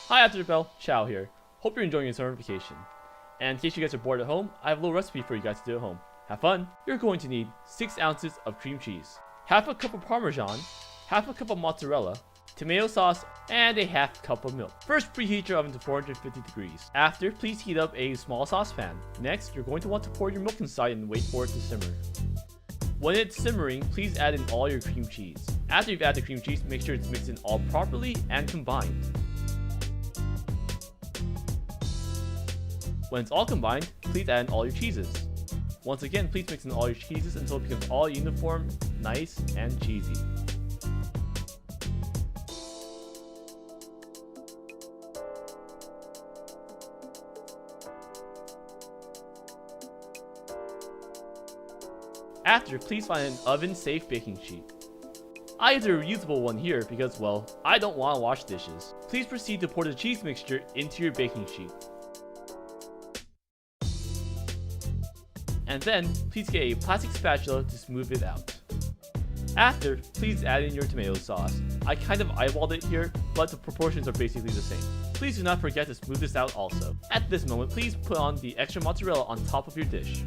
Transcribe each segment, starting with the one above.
Hi ATB Chau here. Hope you're enjoying your summer vacation. And in case you guys are bored at home, I have a little recipe for you guys to do at home. Have fun! You're going to need 6 ounces of cream cheese, half a cup of Parmesan, half a cup of mozzarella, tomato sauce, and a half cup of milk. First, preheat your oven to 450 degrees. After, please heat up a small saucepan. Next, you're going to want to pour your milk inside and wait for it to simmer. When it's simmering, please add in all your cream cheese. After you've added the cream cheese, make sure it's mixed in all properly and combined. When it's all combined, please add in all your cheeses. Once again, please mix in all your cheeses until it becomes all uniform, nice, and cheesy. After, please find an oven-safe baking sheet. I use a reusable one here because, well, I don't want to wash dishes. Please proceed to pour the cheese mixture into your baking sheet. And then, please get a plastic spatula to smooth it out. After, please add in your tomato sauce. I kind of eyeballed it here, but the proportions are basically the same. Please do not forget to smooth this out also. At this moment, please put on the extra mozzarella on top of your dish.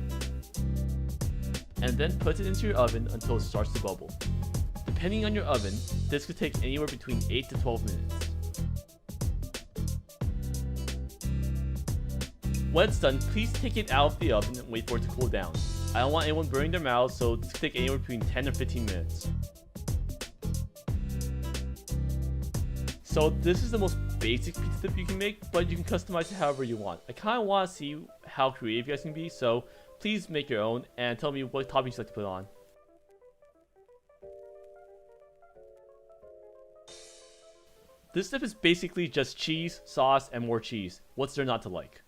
And then put it into your oven until it starts to bubble. Depending on your oven, this could take anywhere between 8 to 12 minutes. When it's done, please take it out of the oven and wait for it to cool down. I don't want anyone burning their mouths, so this could take anywhere between 10 or 15 minutes. So this is the most basic pizza dip you can make, but you can customize it however you want. I kind of want to see how creative you guys can be, so please make your own and tell me what toppings you like to put on. This dip is basically just cheese, sauce, and more cheese. What's there not to like?